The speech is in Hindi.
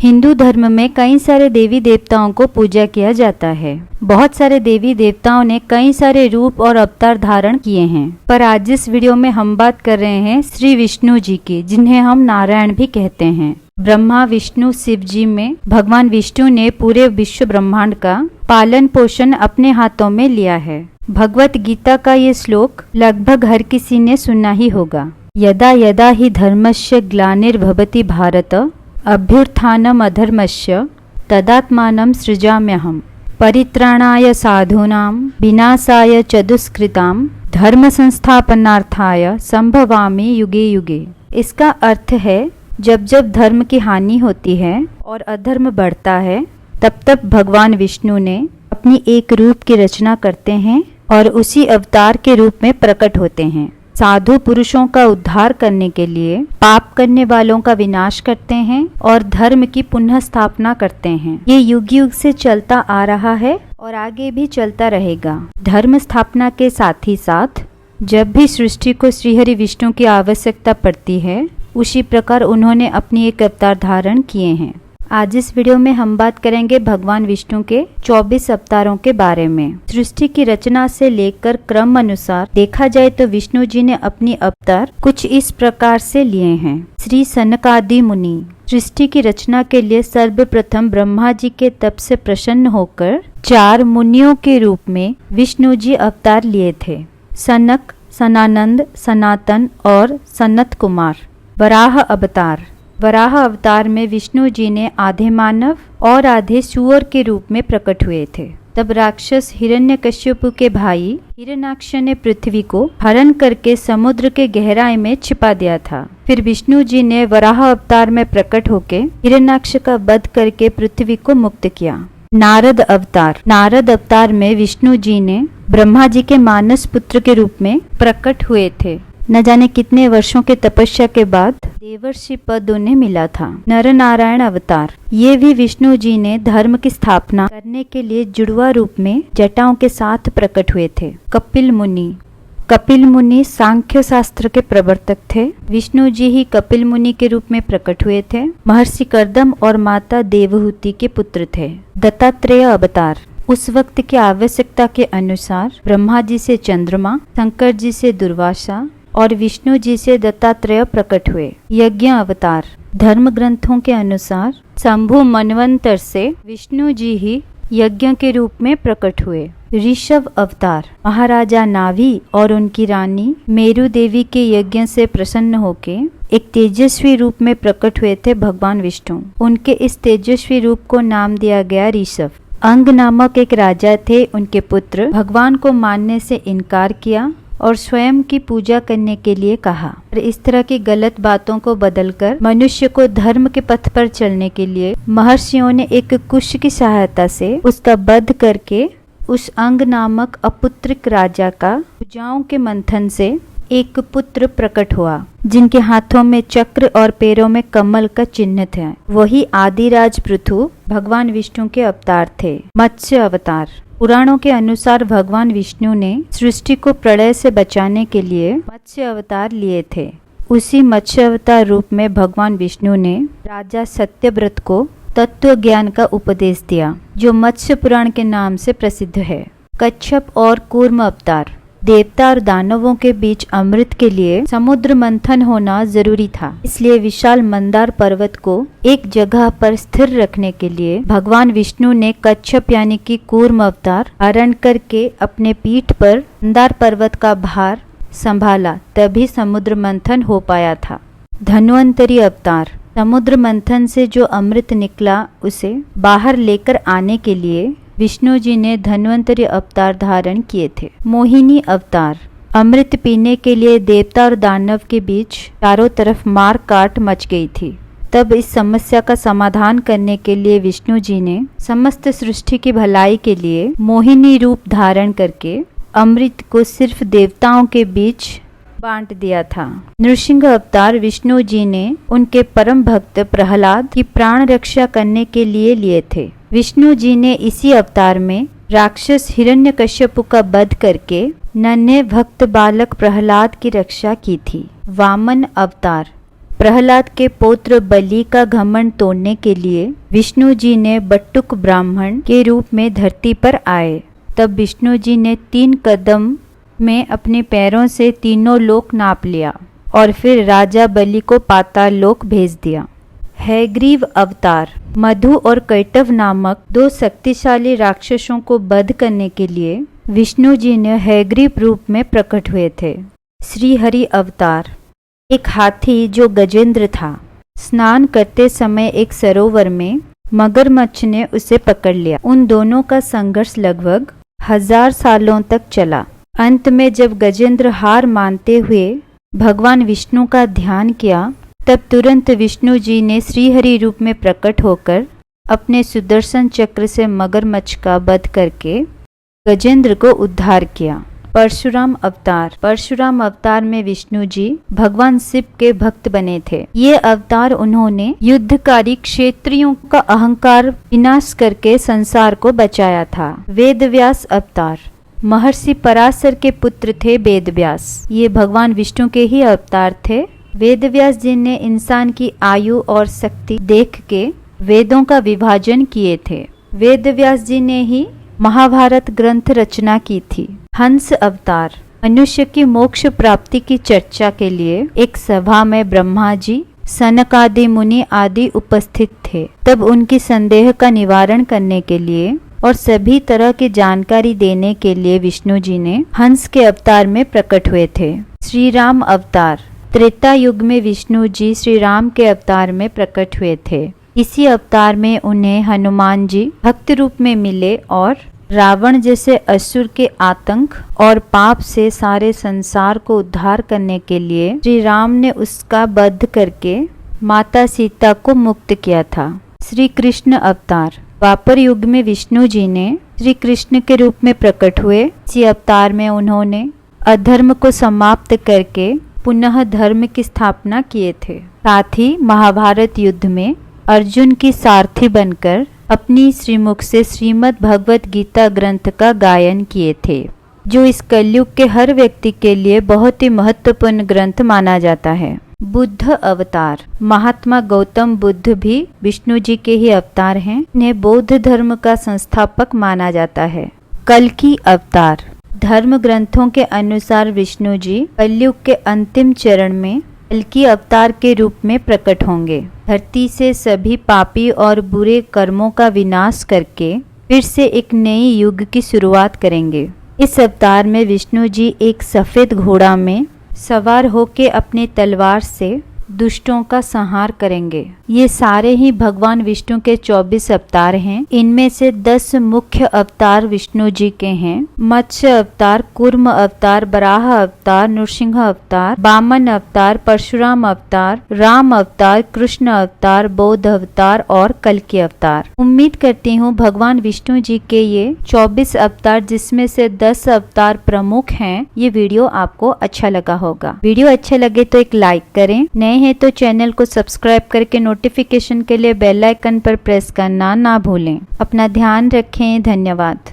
हिंदू धर्म में कई सारे देवी देवताओं को पूजा किया जाता है। बहुत सारे देवी देवताओं ने कई सारे रूप और अवतार धारण किए हैं, पर आज इस वीडियो में हम बात कर रहे हैं श्री विष्णु जी की, जिन्हें हम नारायण भी कहते हैं। ब्रह्मा विष्णु शिव जी में भगवान विष्णु ने पूरे विश्व ब्रह्मांड का पालन पोषण अपने हाथों में लिया है। भगवत गीता का ये श्लोक लगभग हर किसी ने सुना ही होगा। यदा यदा हि धर्मस्य ग्लानिर्भवति भारत अभ्युत्थानम् अधर्मस्य तदात्मानं सृजाम्यहम् परित्राणाय साधूनां विनाशाय च दुष्कृतां धर्म संस्थापनार्थाय संभवामि युगे युगे। इसका अर्थ है, जब जब धर्म की हानि होती है और अधर्म बढ़ता है, तब तब भगवान विष्णु ने अपनी एक रूप की रचना करते हैं और उसी अवतार के रूप में प्रकट होते हैं। साधु पुरुषों का उद्धार करने के लिए पाप करने वालों का विनाश करते हैं और धर्म की पुनः स्थापना करते हैं। ये युग युग से चलता आ रहा है और आगे भी चलता रहेगा। धर्म स्थापना के साथ ही साथ जब भी सृष्टि को श्रीहरि विष्णु की आवश्यकता पड़ती है, उसी प्रकार उन्होंने अपनी एक अवतार धारण किए हैं। आज इस वीडियो में हम बात करेंगे भगवान विष्णु के 24 अवतारों के बारे में। सृष्टि की रचना से लेकर क्रम अनुसार देखा जाए तो विष्णु जी ने अपनी अवतार कुछ इस प्रकार से लिए हैं। श्री सनकादि मुनि सृष्टि की रचना के लिए सर्वप्रथम ब्रह्मा जी के तप से प्रसन्न होकर 4 मुनियों के रूप में विष्णु जी अवतार लिए थे। सनक, सनानंद, सनातन और सनत कुमार। वराह अवतार। वराह अवतार में विष्णु जी ने आधे मानव और आधे सूअर के रूप में प्रकट हुए थे। तब राक्षस हिरण्यकश्यपु के भाई हिरण्याक्ष ने पृथ्वी को हरण करके समुद्र के गहराई में छिपा दिया था। फिर विष्णु जी ने वराह अवतार में प्रकट होकर हिरण्याक्ष का वध करके पृथ्वी को मुक्त किया। नारद अवतार। नारद अवतार में विष्णु जी ने ब्रह्मा जी के मानस पुत्र के रूप में प्रकट हुए थे। न जाने कितने वर्षों के तपस्या के बाद देवर्षि पद उन्हें मिला था। नर नारायण अवतार। ये भी विष्णु जी ने धर्म की स्थापना करने के लिए जुड़वा रूप में जटाओं के साथ प्रकट हुए थे। कपिल मुनि। कपिल मुनि सांख्य शास्त्र के प्रवर्तक थे। विष्णु जी ही कपिल मुनि के रूप में प्रकट हुए थे। महर्षि कर्दम और माता देवहूति के पुत्र थे। दत्तात्रेय अवतार। उस वक्त की आवश्यकता के अनुसार ब्रह्मा जी से चंद्रमा, शंकर जी से दुर्वासा और विष्णु जी से दत्तात्रेय प्रकट हुए। यज्ञ अवतार। धर्म ग्रंथों के अनुसार शंभु मनवंतर से विष्णु जी ही यज्ञ के रूप में प्रकट हुए। ऋषभ अवतार। महाराजा नाभि और उनकी रानी मेरु देवी के यज्ञ से प्रसन्न होके एक तेजस्वी रूप में प्रकट हुए थे भगवान विष्णु। उनके इस तेजस्वी रूप को नाम दिया गया ऋषभ। अंग नामक एक राजा थे। उनके पुत्र भगवान को मानने से इनकार किया और स्वयं की पूजा करने के लिए कहा। और इस तरह की गलत बातों को बदलकर मनुष्य को धर्म के पथ पर चलने के लिए महर्षियों ने एक कुश की सहायता से उसका वध करके उस अंग नामक अपुत्रिक राजा का भुजाओं के मंथन से एक पुत्र प्रकट हुआ, जिनके हाथों में चक्र और पैरों में कमल का चिन्ह था। वही आदिराज पृथु भगवान विष्णु के अवतार थे। मत्स्य अवतार। पुराणों के अनुसार भगवान विष्णु ने सृष्टि को प्रलय से बचाने के लिए मत्स्य अवतार लिए थे। उसी मत्स्य अवतार रूप में भगवान विष्णु ने राजा सत्यव्रत को तत्व ज्ञान का उपदेश दिया, जो मत्स्य पुराण के नाम से प्रसिद्ध है। कच्छप और कूर्म अवतार। देवता और दानवों के बीच अमृत के लिए समुद्र मंथन होना जरूरी था, इसलिए विशाल मंदार पर्वत को एक जगह पर स्थिर रखने के लिए भगवान विष्णु ने कच्छप यानी कि कूर्म अवतार धारण करके अपने पीठ पर मंदार पर्वत का भार संभाला, तभी समुद्र मंथन हो पाया था। धन्वंतरी अवतार। समुद्र मंथन से जो अमृत निकला उसे बाहर लेकर आने के लिए विष्णु जी ने धन्वंतरी अवतार धारण किए थे। मोहिनी अवतार। अमृत पीने के लिए देवता और दानव के बीच चारों तरफ मार काट मच गई थी। तब इस समस्या का समाधान करने के लिए विष्णु जी ने समस्त सृष्टि की भलाई के लिए मोहिनी रूप धारण करके अमृत को सिर्फ देवताओं के बीच बांट दिया था। नृसिंह अवतार विष्णु जी ने उनके परम भक्त प्रहलाद की प्राण रक्षा करने के लिए थे। विष्णु जी ने इसी अवतार में राक्षस हिरण्यकश्यपु का वध करके नन्हे भक्त बालक प्रहलाद की रक्षा की थी। वामन अवतार। प्रहलाद के पौत्र बलि का घमंड तोड़ने के लिए विष्णु जी ने बट्टुक ब्राह्मण के रूप में धरती पर आए। तब विष्णु जी ने 3 कदम में अपने पैरों से तीनों लोक नाप लिया और फिर राजा बलि को पाताल लोक भेज दिया। हयग्रीव अवतार। मधु और कैटव नामक 2 शक्तिशाली राक्षसों को वध करने के लिए विष्णु जी ने हयग्रीव रूप में प्रकट हुए थे। श्री हरि अवतार। एक हाथी जो गजेंद्र था, स्नान करते समय एक सरोवर में मगरमच्छ ने उसे पकड़ लिया। उन दोनों का संघर्ष लगभग 1000 सालों तक चला। अंत में जब गजेंद्र हार मानते हुए भगवान विष्णु का ध्यान किया, तब तुरंत विष्णु जी ने श्रीहरि रूप में प्रकट होकर अपने सुदर्शन चक्र से मगरमच्छ का वध करके गजेंद्र को उद्धार किया। परशुराम अवतार। परशुराम अवतार में विष्णु जी भगवान शिव के भक्त बने थे। ये अवतार उन्होंने युद्धकारी क्षेत्रियों का अहंकार विनाश करके संसार को बचाया था। वेदव्यास अवतार। महर्षि पराशर के पुत्र थे वेदव्यास। ये भगवान विष्णु के ही अवतार थे। वेदव्यास जी ने इंसान की आयु और शक्ति देख के वेदों का विभाजन किए थे। वेदव्यास जी ने ही महाभारत ग्रंथ रचना की थी। हंस अवतार। मनुष्य की मोक्ष प्राप्ति की चर्चा के लिए एक सभा में ब्रह्मा जी, सनक आदि मुनि आदि उपस्थित थे। तब उनकी संदेह का निवारण करने के लिए और सभी तरह की जानकारी देने के लिए विष्णु जी ने हंस के अवतार में प्रकट हुए थे। श्री राम अवतार। त्रेता युग में विष्णु जी श्री राम के अवतार में प्रकट हुए थे। इसी अवतार में उन्हें हनुमान जी भक्त रूप में मिले और रावण जैसे असुर के आतंक और पाप से सारे संसार को उद्धार करने के लिए श्री राम ने उसका वध करके माता सीता को मुक्त किया था। श्री कृष्ण अवतार। द्वापर युग में विष्णु जी ने श्री कृष्ण के रूप में प्रकट हुए। इसी अवतार में उन्होंने अधर्म को समाप्त करके पुनः धर्म की स्थापना किए थे। साथ ही महाभारत युद्ध में अर्जुन की सारथी बनकर अपनी श्रीमुख से श्रीमद् भगवत गीता ग्रंथ का गायन किए थे, जो इस कलयुग के हर व्यक्ति के लिए बहुत ही महत्वपूर्ण ग्रंथ माना जाता है। बुद्ध अवतार। महात्मा गौतम बुद्ध भी विष्णु जी के ही अवतार हैं। इन्हें बौद्ध धर्म का संस्थापक माना जाता है। कल्कि अवतार। धर्म ग्रंथों के अनुसार विष्णु जी कलयुग के अंतिम चरण में कल्कि अवतार के रूप में प्रकट होंगे। धरती से सभी पापी और बुरे कर्मों का विनाश करके फिर से एक नई युग की शुरुआत करेंगे। इस अवतार में विष्णु जी एक सफेद घोड़ा में सवार होके अपनी तलवार से दुष्टों का संहार करेंगे। ये सारे ही भगवान विष्णु के 24 अवतार हैं। इनमें से 10 मुख्य अवतार विष्णु जी के हैं। मत्स्य अवतार, कूर्म अवतार, बराह अवतार, नृसिंह अवतार, वामन अवतार, परशुराम अवतार, राम अवतार, कृष्ण अवतार, बौद्ध अवतार और कल्कि अवतार। उम्मीद करती हूँ भगवान विष्णु जी के ये 24 अवतार, जिसमें से 10 अवतार प्रमुख हैं, ये वीडियो आपको अच्छा लगा होगा। वीडियो अच्छा लगे तो एक लाइक करें। नए हैं तो चैनल को सब्सक्राइब करके नोटिफिकेशन के लिए बेल आइकन पर प्रेस करना ना भूलें। अपना ध्यान रखें। धन्यवाद।